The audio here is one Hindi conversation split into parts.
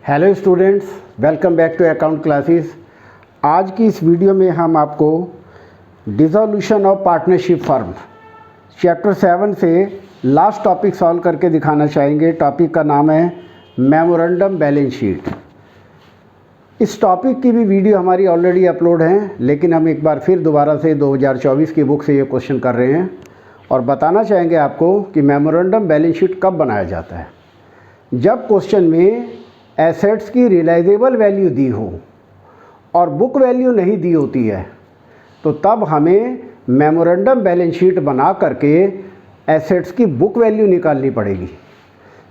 Hello students, welcome back to account classes. आज की इस वीडियो में हम आपको dissolution of partnership firm chapter 7 से लास्ट टॉपिक सॉल्व करके दिखाना चाहेंगे। टॉपिक का नाम है मेमोरेंडम बैलेंस शीट। इस टॉपिक की भी वीडियो हमारी ऑलरेडी अपलोड है, लेकिन हम एक बार फिर दोबारा से 2024 की बुक से ये क्वेश्चन कर रहे हैं और बताना चाहेंगे आपको कि मेमोरेंडम बैलेंस शीट कब बनाया जाता है। जब क्वेश्चन में एसेट्स की रियलाइजेबल वैल्यू दी हो और बुक वैल्यू नहीं दी होती है, तो तब हमें मेमोरेंडम बैलेंस शीट बना करके एसेट्स की बुक वैल्यू निकालनी पड़ेगी।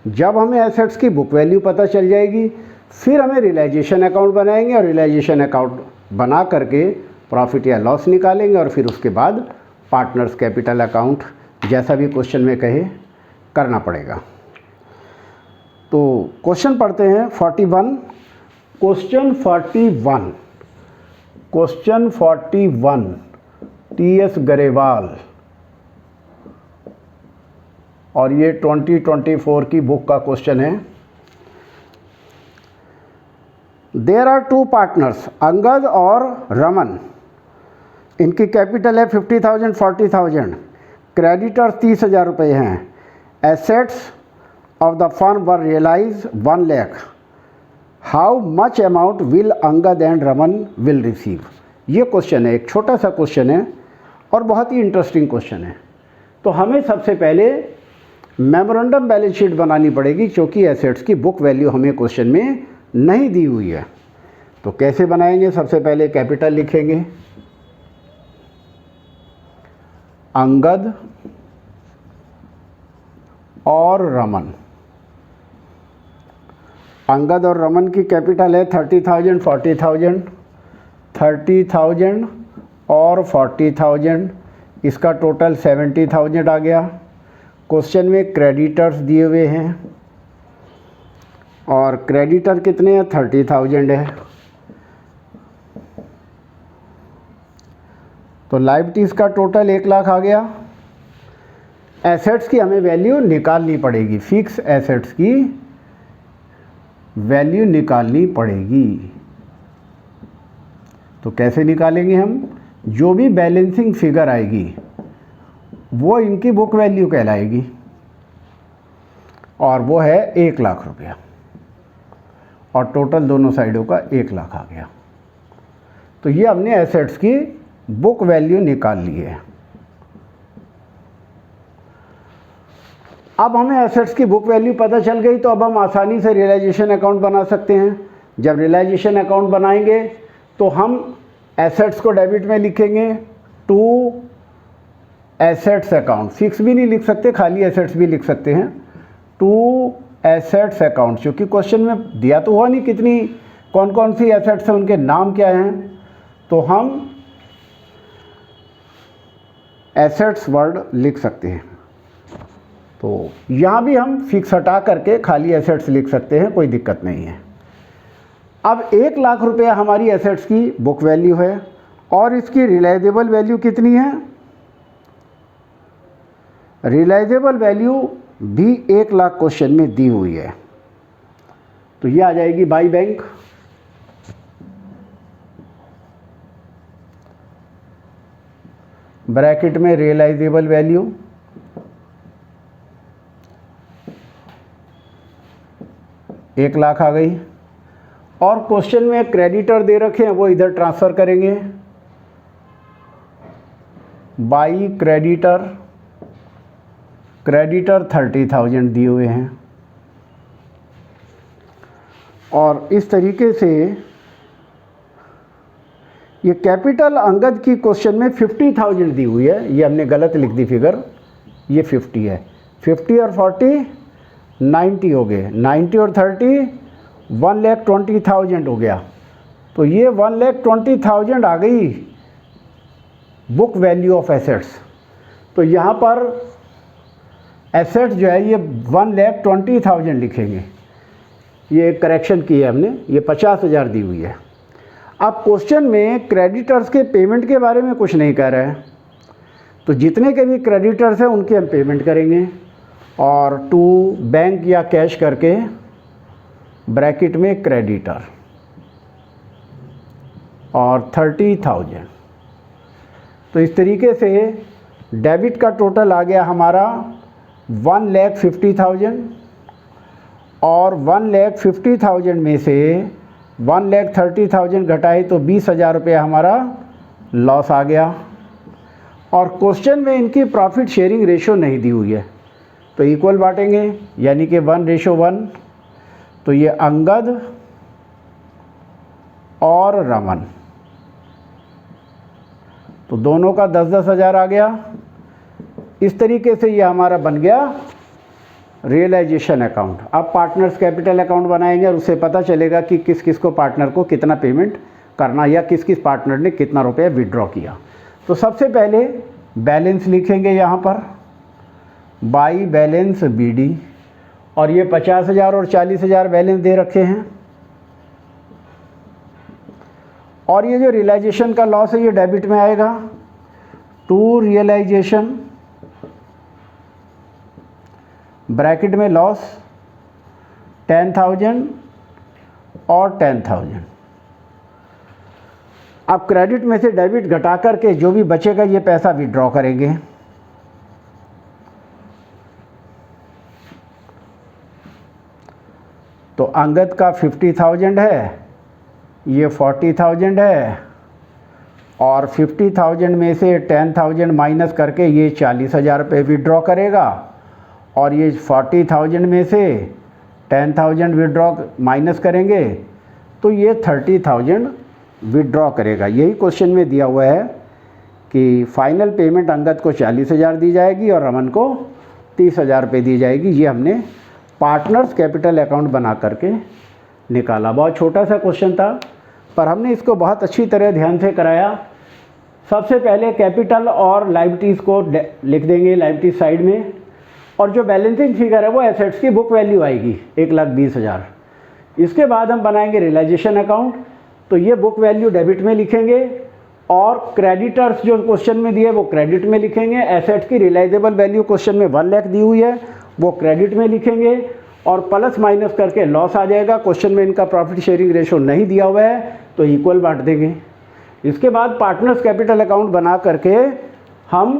जब हमें एसेट्स की बुक वैल्यू पता चल जाएगी, फिर हमें रियलाइजेशन अकाउंट बनाएंगे और रियलाइजेशन अकाउंट बना करके प्रॉफिट या लॉस निकालेंगे और फिर उसके बाद पार्टनर्स कैपिटल अकाउंट, जैसा भी क्वेश्चन में कहे, करना पड़ेगा। तो क्वेश्चन पढ़ते हैं 41। Question 41 T.S.. गरेवाल, और ये 2024 की बुक का क्वेश्चन है। There are two partners, Angad और रमन। इनकी कैपिटल है 50,000 40,000। क्रेडिटर्स 30,000 रुपये हैं। Assets of the firm were realized 1 lakh. How much amount will Angad and Raman will receive? ये क्वेश्चन है, एक छोटा सा क्वेश्चन है और बहुत ही इंटरेस्टिंग क्वेश्चन है। तो हमें सबसे पहले मेमोरेंडम बैलेंस शीट बनानी पड़ेगी, क्योंकि एसेट्स की बुक वैल्यू हमें क्वेश्चन में नहीं दी हुई है। तो कैसे बनाएंगे? सबसे पहले कैपिटल लिखेंगे, अंगद और रमन। अंगद और रमन की कैपिटल है 30,000 40,000, 30,000 और 40,000, इसका टोटल 70,000 आ गया। क्वेश्चन में क्रेडिटर्स दिए हुए हैं और क्रेडिटर कितने हैं? 30,000 है। तो लायबिलिटीज़ का टोटल 1 लाख आ गया। एसेट्स की हमें वैल्यू निकालनी पड़ेगी, फिक्स एसेट्स की वैल्यू निकालनी पड़ेगी। तो कैसे निकालेंगे हम? जो भी बैलेंसिंग फिगर आएगी वो इनकी बुक वैल्यू कहलाएगी, और वो है 1 लाख रुपया, और टोटल दोनों साइडों का 1 लाख आ गया। तो ये हमने एसेट्स की बुक वैल्यू निकाल ली है। अब हमें एसेट्स की बुक वैल्यू पता चल गई, तो अब हम आसानी से रियलाइजेशन अकाउंट बना सकते हैं। जब रियलाइजेशन अकाउंट बनाएंगे तो हम एसेट्स को डेबिट में लिखेंगे, टू एसेट्स अकाउंट। फिक्स भी नहीं लिख सकते, खाली एसेट्स भी लिख सकते हैं। टू एसेट्स अकाउंट, क्योंकि क्वेश्चन में दिया तो हुआ नहीं कितनी कौन कौन सी एसेट्स हैं, उनके नाम क्या हैं। तो हम एसेट्स वर्ड लिख सकते हैं। तो यहाँ भी हम फिक्स हटा करके खाली एसेट्स लिख सकते हैं, कोई दिक्कत नहीं है। अब 1 लाख रुपया हमारी एसेट्स की बुक वैल्यू है, और इसकी रियलाइजेबल वैल्यू कितनी है? रियलाइजेबल वैल्यू भी 1 लाख क्वेश्चन में दी हुई है। तो ये आ जाएगी बाई बैंक। ब्रैकेट में रियलाइजेबल वैल्यू, एक लाख आ गई। और क्वेश्चन में क्रेडिटर दे रखे हैं, वो इधर ट्रांसफ़र करेंगे। बाई क्रेडिटर, क्रेडिटर 30,000 दिए हुए हैं, और इस तरीके से ये कैपिटल अंगद की क्वेश्चन में 50,000 दी हुई है। ये हमने गलत लिख दी फिगर, ये 50 है। 50 और 40 90 हो गए, 90 और 30 1,20,000 हो गया। तो ये 1,20,000 आ गई बुक वैल्यू ऑफ एसेट्स। तो यहाँ पर एसेट्स जो है ये 1,20,000 लिखेंगे। ये करेक्शन की है हमने, ये 50,000 दी हुई है। अब क्वेश्चन में क्रेडिटर्स के पेमेंट के बारे में कुछ नहीं कह रहा है, तो जितने के भी क्रेडिटर्स हैं उनके हम पेमेंट करेंगे, और टू बैंक या कैश करके ब्रैकेट में क्रेडिटर और 30,000। तो इस तरीके से डेबिट का टोटल आ गया हमारा 1,50,000 और 1,50,000 में से 1,30,000 घटाए तो 20,000 रुपये हमारा लॉस आ गया। और क्वेश्चन में इनकी प्रॉफिट शेयरिंग रेशो नहीं दी हुई है, तो इक्वल बांटेंगे, यानी कि 1:1। तो ये अंगद और रमन, तो दोनों का 10-10 हज़ार आ गया। इस तरीके से ये हमारा बन गया रियलाइजेशन अकाउंट। अब पार्टनर्स कैपिटल अकाउंट बनाएंगे और उससे पता चलेगा कि किस किस को पार्टनर को कितना पेमेंट करना या किस किस पार्टनर ने कितना रुपया विड्रॉ किया। तो सबसे पहले बैलेंस लिखेंगे यहाँ पर, बाई बैलेंस BD, और ये 50,000 और 40,000 बैलेंस दे रखे हैं। और ये जो रियलाइजेशन का लॉस है ये डेबिट में आएगा। टू रियलाइजेशन ब्रैकेट में लॉस 10,000 और 10,000। अब क्रेडिट में से डेबिट घटा करके जो भी बचेगा ये पैसा विड्रॉ करेंगे। तो अंगद का 50,000 है, ये 40,000 है, और 50,000 में से 10,000 माइनस करके ये 40,000 रुपये विड्रॉ करेगा। और ये 40,000 में से 10,000 विड्रॉ माइनस करेंगे तो ये 30,000 विड्रॉ करेगा। यही क्वेश्चन में दिया हुआ है कि फाइनल पेमेंट अंगद को 40,000 दी जाएगी और रमन को 30,000 रुपये दी जाएगी। ये हमने पार्टनर्स कैपिटल अकाउंट बना करके निकाला। बहुत छोटा सा क्वेश्चन था, पर हमने इसको बहुत अच्छी तरह ध्यान से कराया। सबसे पहले कैपिटल और लायबिलिटीज़ को लिख देंगे लायबिलिटीज साइड में, और जो बैलेंसिंग फिगर है वो एसेट्स की बुक वैल्यू आएगी 1,20,000। इसके बाद हम बनाएंगे रियलाइजेशन अकाउंट, तो ये बुक वैल्यू डेबिट में लिखेंगे और क्रेडिटर्स जो क्वेश्चन में दिए वो क्रेडिट में लिखेंगे। एसेट्स की रियलाइजेबल वैल्यू क्वेश्चन में 1 लाख दी हुई है, वो क्रेडिट में लिखेंगे और प्लस माइनस करके लॉस आ जाएगा। क्वेश्चन में इनका प्रॉफिट शेयरिंग रेशो नहीं दिया हुआ है तो इक्वल बांट देंगे। इसके बाद पार्टनर्स कैपिटल अकाउंट बना करके हम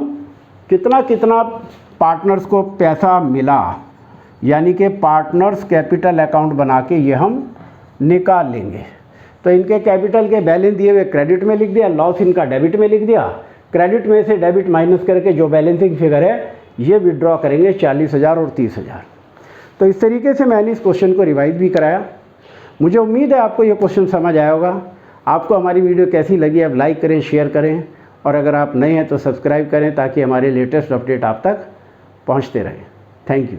कितना कितना पार्टनर्स को पैसा मिला, यानी कि पार्टनर्स कैपिटल अकाउंट बना के ये हम निकाल लेंगे। तो इनके कैपिटल के बैलेंस दिए हुए क्रेडिट में लिख दिया, लॉस इनका डेबिट में लिख दिया। क्रेडिट में से डेबिट माइनस करके जो बैलेंसिंग फिगर है ये विड्रॉ करेंगे 40,000 और 30,000। तो इस तरीके से मैंने इस क्वेश्चन को रिवाइज भी कराया। मुझे उम्मीद है आपको ये क्वेश्चन समझ आया होगा। आपको हमारी वीडियो कैसी लगी आप लाइक करें, शेयर करें, और अगर आप नए हैं तो सब्सक्राइब करें ताकि हमारे लेटेस्ट अपडेट आप तक पहुंचते रहें। Thank you.